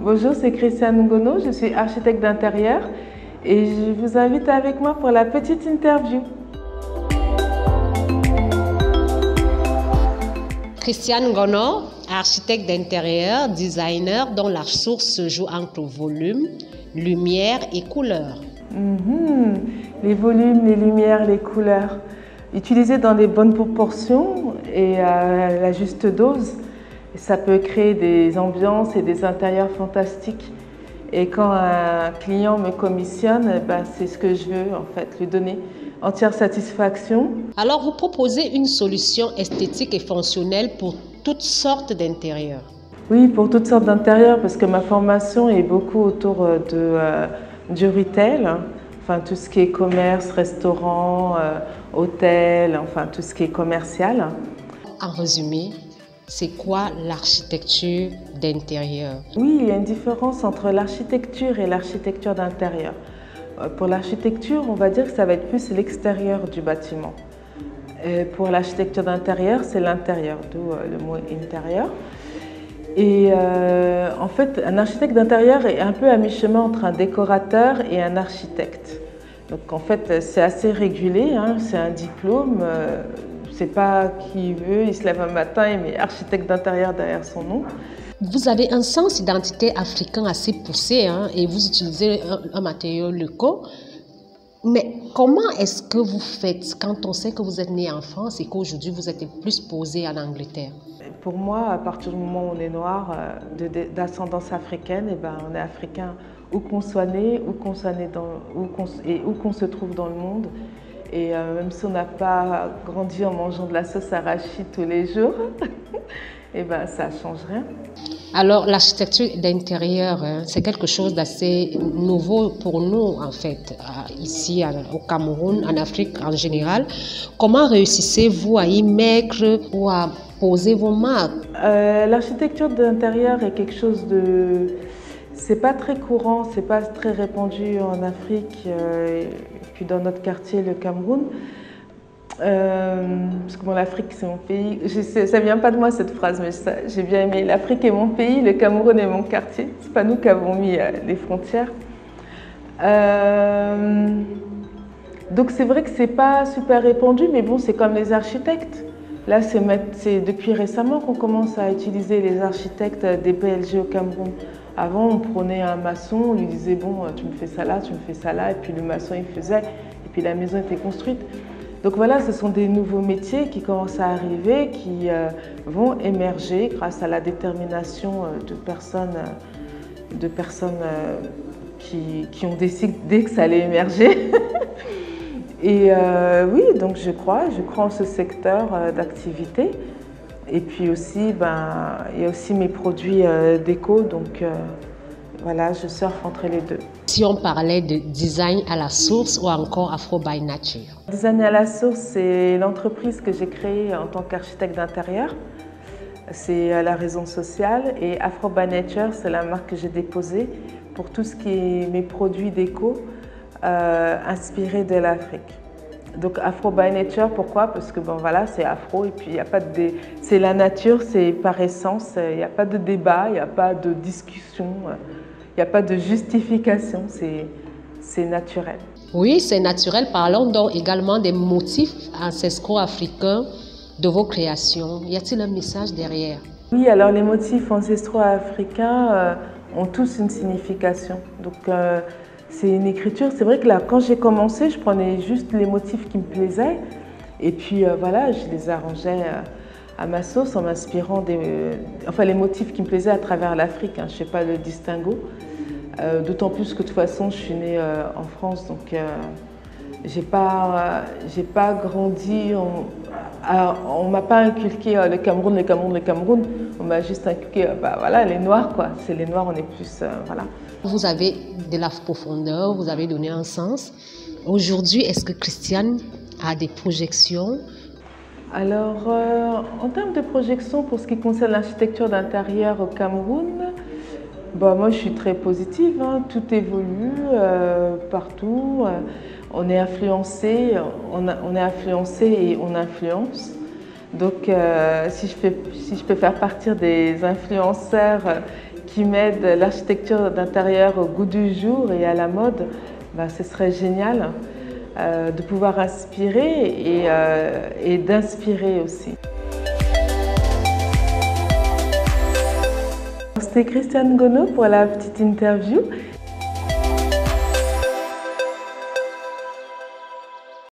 Bonjour, c'est Christiane Ngono, je suis architecte d'intérieur et je vous invite avec moi pour la petite interview. Christiane Ngono, architecte d'intérieur, designer dont la source se joue entre volume, lumière et couleur. Les volumes, les lumières, les couleurs, utilisées dans les bonnes proportions et à la juste dose, ça peut créer des ambiances et des intérieurs fantastiques. Et quand un client me commissionne, c'est ce que je veux en fait, lui donner entière satisfaction. Alors vous proposez une solution esthétique et fonctionnelle pour toutes sortes d'intérieurs. Oui, pour toutes sortes d'intérieurs, parce que ma formation est beaucoup autour du retail, enfin tout ce qui est commerce, restaurant, hôtel, enfin tout ce qui est commercial. En résumé, c'est quoi l'architecture d'intérieur? Oui, il y a une différence entre l'architecture et l'architecture d'intérieur. Pour l'architecture, on va dire que ça va être plus l'extérieur du bâtiment. Et pour l'architecture d'intérieur, c'est l'intérieur, d'où le mot intérieur. Et en fait, un architecte d'intérieur est un peu à mi-chemin entre un décorateur et un architecte. Donc en fait, c'est assez régulé, hein, c'est un diplôme. C'est pas qui veut, il se lève un matin et met architecte d'intérieur derrière son nom. Vous avez un sens identité africain assez poussé, hein, et vous utilisez un matériau local. Mais comment est-ce que vous faites quand on sait que vous êtes né en France et qu'aujourd'hui vous êtes plus posé en Angleterre? Pour moi, à partir du moment où on est noir, d'ascendance africaine, on est africain où qu'on soit né, où qu'on se trouve dans le monde. Et même si on n'a pas grandi en mangeant de la sauce arachide tous les jours, ça ne change rien. Alors l'architecture d'intérieur, c'est quelque chose d'assez nouveau pour nous en fait, ici au Cameroun, en Afrique en général. Comment réussissez-vous à y mettre ou à poser vos marques? L'architecture d'intérieur est quelque chose de... C'est pas très courant, c'est pas très répandu en Afrique et puis dans notre quartier, le Cameroun. Parce que bon, l'Afrique, c'est mon pays. Ça vient pas de moi cette phrase, mais j'ai bien aimé. L'Afrique est mon pays, le Cameroun est mon quartier. C'est pas nous qui avons mis les frontières. Donc c'est vrai que c'est pas super répandu, mais bon, c'est comme les architectes. Là, c'est depuis récemment qu'on commence à utiliser les architectes des PLG au Cameroun. Avant, on prenait un maçon, on lui disait bon, tu me fais ça là, tu me fais ça là, et puis le maçon il faisait, et puis la maison était construite. Donc voilà, ce sont des nouveaux métiers qui commencent à arriver, qui vont émerger grâce à la détermination de personnes qui ont décidé que ça allait émerger. Et oui, donc je crois en ce secteur d'activité. Et puis aussi, il y a aussi mes produits déco, donc voilà, je surfe entre les deux. Si on parlait de design à la source ou encore Afro by Nature? Design à la source, c'est l'entreprise que j'ai créée en tant qu'architecte d'intérieur. C'est la raison sociale. Et Afro by Nature, c'est la marque que j'ai déposée pour tout ce qui est mes produits déco inspirés de l'Afrique. Donc Afro by Nature, pourquoi? Parce que voilà, c'est afro et puis c'est la nature, c'est par essence, il n'y a pas de débat, il n'y a pas de discussion, il n'y a pas de justification, c'est naturel. Oui, c'est naturel. Parlons donc également des motifs ancestraux africains de vos créations. Y a-t-il un message derrière? Oui, alors les motifs ancestraux africains ont tous une signification. Donc c'est une écriture. C'est vrai que là, quand j'ai commencé, je prenais juste les motifs qui me plaisaient. Et puis voilà, je les arrangeais à ma sauce en m'inspirant les motifs qui me plaisaient à travers l'Afrique. Hein, je ne fais pas le distinguo. D'autant plus que de toute façon, je suis née en France. Donc j'ai pas grandi. On ne m'a pas inculqué le Cameroun, le Cameroun, le Cameroun. On m'a juste inculqué voilà, les Noirs, quoi. C'est les Noirs, on est plus... voilà. Vous avez de la profondeur, vous avez donné un sens. Aujourd'hui, est-ce que Christiane a des projections? Alors, en termes de projections, pour ce qui concerne l'architecture d'intérieur au Cameroun, moi je suis très positive, hein. Tout évolue partout. On est influencé, et on influence. Donc, si je peux faire partie des influenceurs qui m'aide l'architecture d'intérieur au goût du jour et à la mode, ben, ce serait génial de pouvoir inspirer et d'inspirer aussi. C'était Christiane Gonod pour la petite interview.